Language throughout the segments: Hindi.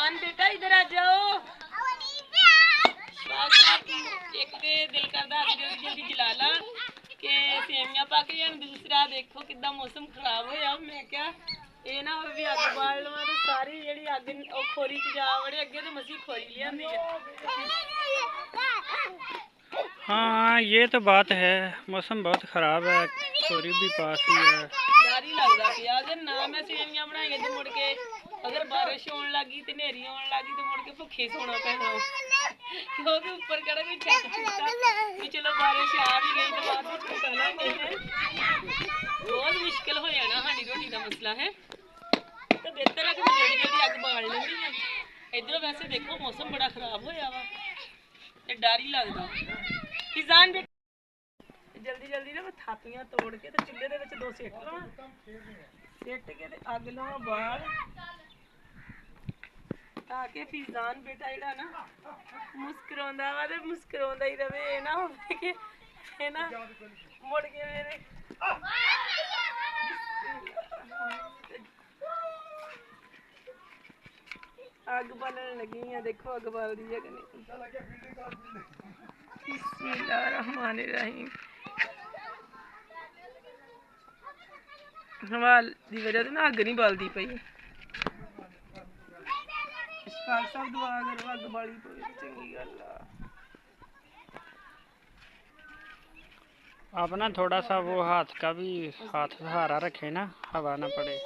फिजान बेटा इधर आ जाओ। एक दिल करदा जल्दी जल्दी जला ला कि सेवियां पा के दूसरा देखो किदा मौसम खराब होया। मैं क्या ये ना हो भी अग बाल लवां तो सारी जेहड़ी अग खोरी च जा बड़े अगे तो मसी खोरी लियांदी है। हाँ ये तो बात है, मौसम बहुत खराब है, खोरी भी पास ही है। डर ही लगता पिया अगर ना मैं सेवियां बनाई तो मुड़ के अगर बारिश होने लगी तो नेरी आने लगी तो मुड़ के भुखे सोना पैना क्योंकि ऊपर कड़ा कोई छत छुट्टा कि चलो बारिश आ भी गई तो बाद में छुट्टा लेंगे। बहुत मुश्किल हो जाना साड़ी रोटी का मसला है तो बेहतर है कि मैं जल्दी जल्दी अग बाल लेंदी है। इधरों वैसे देखो मौसम बड़ा खराब होया वा ते डर ही लगता। फिजान जल्दी जल्दी ना मैं थापियां तोड़ के तो चुल्हे दे दो सेट लवां, सेट के ते अग लवां बाल ताकि फिजान बेटा जेड़ा ना मुस्कुरांदा वा ते मुस्कुरांदा ही रवे। ये ना होवे कि है ना मुड़ के मेरे अग बालन लगी है। देखो अग बाल दी है कि नहीं। बिस्मिल्लाहिर्रहमानिर्रहीम। हवाल दी वजह से ना अग नहीं बलदी पई। इशफाक साहब दुआ करो अग बाली पवे चंगी गल आ। अपना थोड़ा सा वो हाथ का भी हाथ सहारा रखे ना, हवा ना पड़े।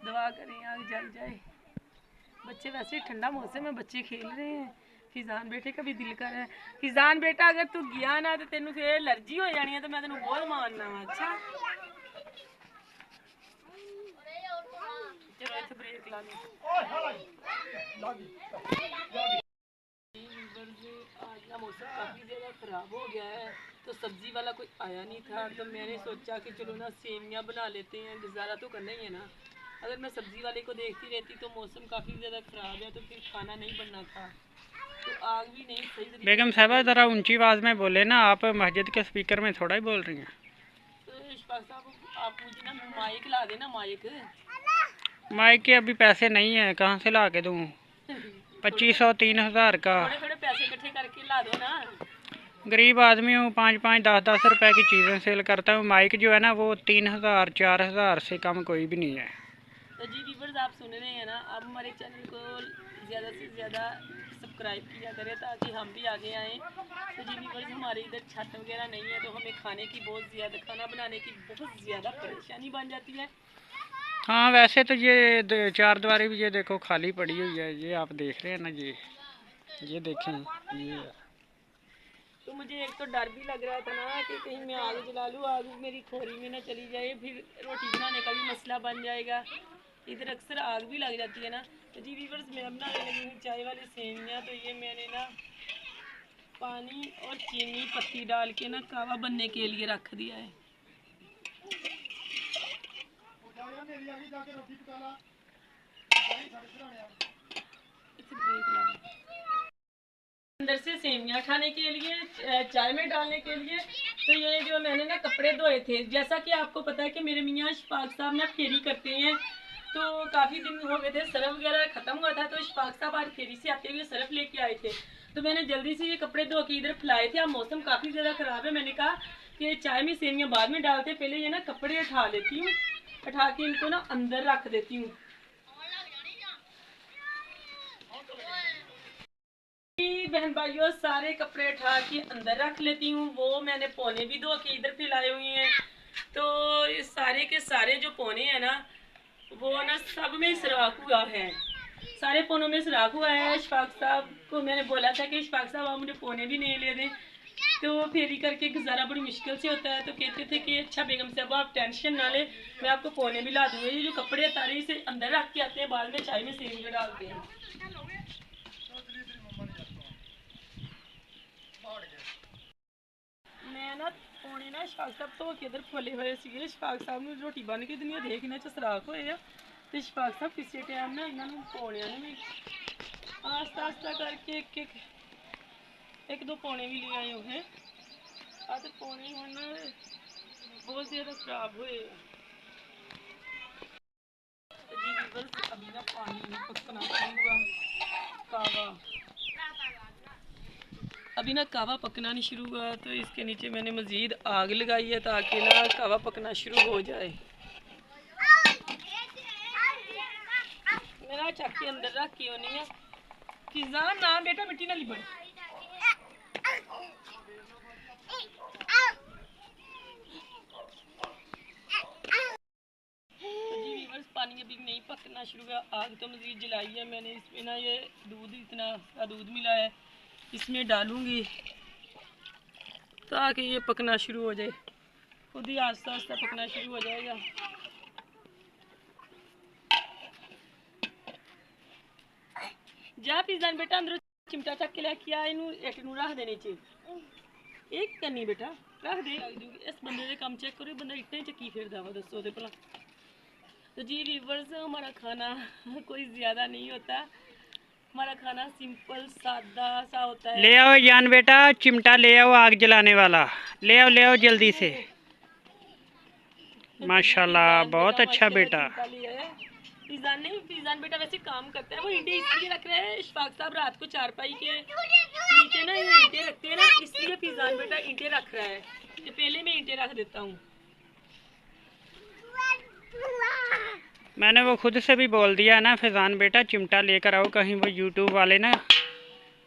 दुआ करें आग जल जाए। बच्चे वैसे ठंडा मौसम है, बच्चे खेल रहे हैं। फिजान बेटे का भी दिल कर रहा है। फिजान बेटा अगर तू गया ना तो तेन फिर एलर्जी हो जानी है तो मैं तेन बहुत मारना वा। अच्छा चलो इत्थे ब्रेक ला लो। आज का मौसम काफ़ी ज़्यादा ख़राब हो गया है तो सब्ज़ी वाला कोई आया नहीं था तो मैंने सोचा कि चलो ना सेवियां बना लेते हैं, गुजारा तो करना ही है ना। अगर मैं सब्ज़ी वाले को देखती रहती तो मौसम काफ़ी ज़्यादा ख़राब है तो फिर खाना नहीं बनना था तो आग भी नहीं सही। बेगम साहबा ज़रा ऊंची आवाज़ में बोले ना, आप मस्जिद के स्पीकर में थोड़ा ही बोल रही हैं। तो इशफाक साहब आप मुझे ना माइक ला देना। माइक के अभी पैसे नहीं है, कहाँ से ला के दूँ? 2500 3000 का। थोड़े थोड़े पैसे इकट्ठे करके ला दो ना। गरीब आदमी हूँ, 5 10 रुपए की चीज़ें सेल करता हूँ। माइक जो है ना वो 3000 4000 से कम कोई भी नहीं है। तो जी व्यूअर्स आप सुन रहे हैं ना, आप हमारे चैनल को ज़्यादा से ज़्यादा सब्सक्राइब किया करें ताकि हम भी आगे आएँ। तो जी व्यूअर्स हमारे इधर छत वगैरह नहीं है तो हमें खाने की बहुत ज़्यादा खाना बनाने की बहुत ज़्यादा परेशानी बन जाती है। हाँ वैसे तो ये चार दीवारी भी ये देखो खाली पड़ी हुई है, ये आप देख रहे हैं ना, ये देखें ये। तो मुझे एक तो डर भी लग रहा था ना कि कहीं मैं आग जला लूँ, आग मेरी खोरी में ना चली जाए, फिर रोटी बनाने का भी मसला बन जाएगा। इधर अक्सर आग भी लग जाती है ना। तो जी व्यूअर्स मैं बनाने लगी हूँ चाय वाली सेवियाँ। तो ये मैंने ना पानी और चीनी पत्ती डाल के ना कावा बनने के लिए रख दिया है। अंदर से सेवियाँ खाने के लिए चाय में डालने के लिए। तो ये जो मैंने ना कपड़े धोए थे, जैसा कि आपको पता है कि मेरे मियाँ इशफाक साहब ना फेरी करते हैं तो काफ़ी दिन हो गए थे, सर्फ वगैरह ख़त्म हुआ था तो इशफाक साहब आज फेरी से आते हुए सर्फ लेके आए थे। तो मैंने जल्दी से ये कपड़े धो के इधर फैलाए थे। अब मौसम काफ़ी ज़्यादा ख़राब है, मैंने कहा कि चाय में सेवियाँ बाद में डालते, पहले ये ना कपड़े उठा लेती हूँ, उठा के इनको ना अंदर रख देती हूँ। बहन भाइयों सारे कपड़े उठा के अंदर रख लेती हूँ। वो मैंने पौने भी धो के इधर फैलाए हुए हैं। तो ये सारे के सारे जो पौने हैं ना वो ना सब में सुराख हुआ है, सारे पौनों में सुराख हुआ है। इशफाक साहब को मैंने बोला था कि इशफाक साहब आप मुझे पौने भी नहीं ले दें, तो फेरी करके गुजारा बड़ी मुश्किल से होता है। तो कहते थे कि अच्छा बेगम साहब आप टेंशन ना ले, मैं आपको पौने भी ला दूँगा। ये जो कपड़े तारे से अंदर रख के आते हैं, बाद में चाय में सेवियां डालते हैं। मैं ना पौने ना इशफाक साहब तो के इधर खोले हुए सी। इशफाक साहब ने रोटी बन के दुनिया देखने च सराख होए आ तो इशफाक साहब किसी टाइम ना इन्होंने पौनिया भी आस्ता आस्ता करके एक दो पौने भी ले आए हुए हैं। तो पौने हम बहुत ज़्यादा खराब हुए। व्यूअर्स अभी ना पानी पकना शुरू हुआ। कावा अभी ना कावा पकना नहीं शुरू हुआ, तो इसके नीचे मैंने मज़ीद आग लगाई है ताकि ना कावा पकना शुरू हो जाए। मेरा चक के अंदर रख के होनी है फिजान ना बेटा मिट्टी ना लिबड़। पानी अभी नहीं पकना शुरू हुआ, आग तो मज़ीद जलाई है मैंने। इसमें ना ये दूध इतना सा दूध मिला है, इसमें डालूंगी ताकि ये पकना शुरू हो जाए। खुद ही आस्ता आस्ता पकना शुरू हो जाएगा। जा फिजान बेटा अंदर चिमटा चक के लेके आ, इनू एक नू रख देने चाहिए। एक करनी बेटा रख दे। इस बंदे दे काम चेक करो, बंदा इतने चक्की फेरदा वा, दसो दे भला। तो जी व्यूअर्स हमारा खाना कोई ज़्यादा नहीं होता, हमारा खाना सिंपल सादा सा होता है। ले आओ यान बेटा, चिमटा ले आओ आग जलाने वाला, ले आओ जल्दी से। माशाल्लाह बहुत अच्छा बेटा। फिजान बेटा वैसे काम करता है, वो ईंटें इसलिए रख रहे हैं, इशफाक साहब रात को चारपाई के नीचे ना ये ईंटें रखते हैं ना, इसलिए फिजान बेटा ईंटें रख रहा है कि पहले मैं ईंटें रख देता हूँ। मैंने वो खुद से भी बोल दिया ना फैज़ान बेटा चिमटा लेकर आओ, कहीं वो यूट्यूब वाले ना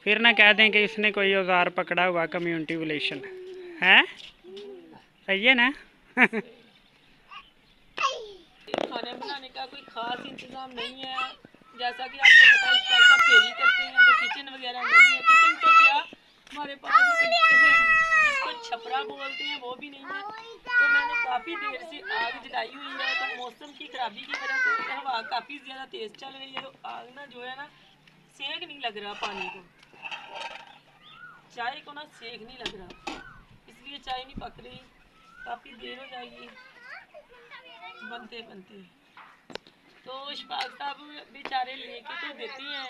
फिर ना कह दें कि इसने कोई औजार पकड़ा हुआ कम्युनिटी रिलेशन है। सही है ना। खाने बनाने का कोई ख़ास इंतज़ाम नहीं है, जैसा कि आपको पता है इस फेरी करते हैं तो किचन वगैरह नहीं है। किचन तो क्या हमारे पास जिसको छपरा बोलते हैं वो भी नहीं है। तो मैंने काफ़ी देर से आग जलाई हुई है, तो मौसम की ख़राबी की वजह से हवा काफ़ी ज़्यादा तेज़ चल रही है, तो आग ना जो है ना सेक नहीं लग रहा, पानी को चाय को ना सेक नहीं लग रहा, इसलिए चाय नहीं पक रही। काफ़ी देर हो जाएगी बनते बनते। तो इशफाक साहब बेचारे लेके तो देते हैं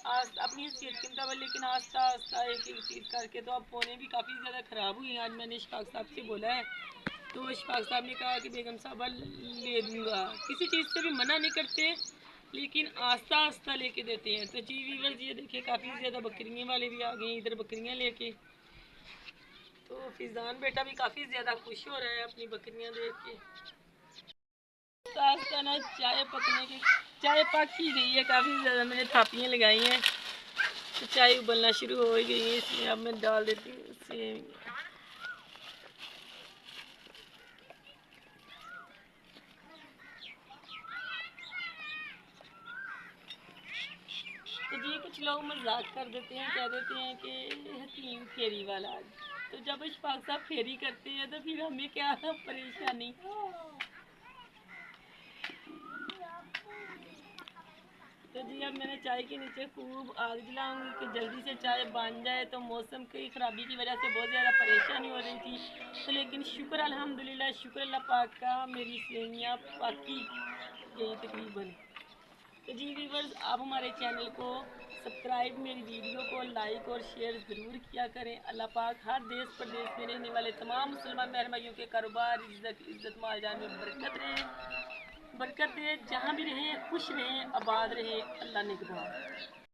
अपनी हैसियत के मुताबिक, लेकिन आस्ता आस्ता एक एक चीज़ करके तो अब फ़ोने भी काफ़ी ज़्यादा ख़राब हुई हैं। आज मैंने इशफाक साहब से बोला है, तो इशफाक साहब ने कहा कि बेगम साहब ले दूँगा। किसी चीज़ से भी मना नहीं करते, लेकिन आस्ता आस्ता लेके देते हैं। तो जी व्यूअर्स ये देखिए काफ़ी ज़्यादा बकरियाँ वाले भी आ गए इधर बकरियाँ लेके। तो फिजान बेटा भी काफ़ी ज़्यादा खुश हो रहा है अपनी बकरियाँ देख के। आस्ता ना चाय पकने की, चाय पक ही गई है, काफ़ी ज़्यादा मैंने थापियाँ लगाई हैं, तो चाय उबलना शुरू हो गई है। इसमें अब मैं डाल देती हूँ सेम। तो जी कुछ लोग मजाक कर देते हैं, कह देते हैं कि हकीम फेरी वाला। तो जब इशफाक साहब फेरी करते हैं तो फिर हमें क्या परेशानी। तो जी अब मैंने चाय के नीचे खूब आग जलाऊंगी कि जल्दी से चाय बन जाए। तो मौसम की ख़राबी की वजह से बहुत ज़्यादा परेशानी हो रही थी, तो लेकिन शुक्र अल्हम्दुलिल्लाह, शुक्र अल्लाह पाक का, मेरी सेवियाँ पकी गई तकरीबन। तो जी व्यूअर्स आप हमारे चैनल को सब्सक्राइब, मेरी वीडियो को लाइक और शेयर ज़रूर किया करें। अल्लाह पाक हर देश प्रदेश में रहने वाले तमाम मुसलमान बहन भाइयों के कारोबार इज़्ज़त माल जान में बरकत दे, जहाँ भी रहें खुश रहें, आबाद रहें। अल्लाह निगहबान।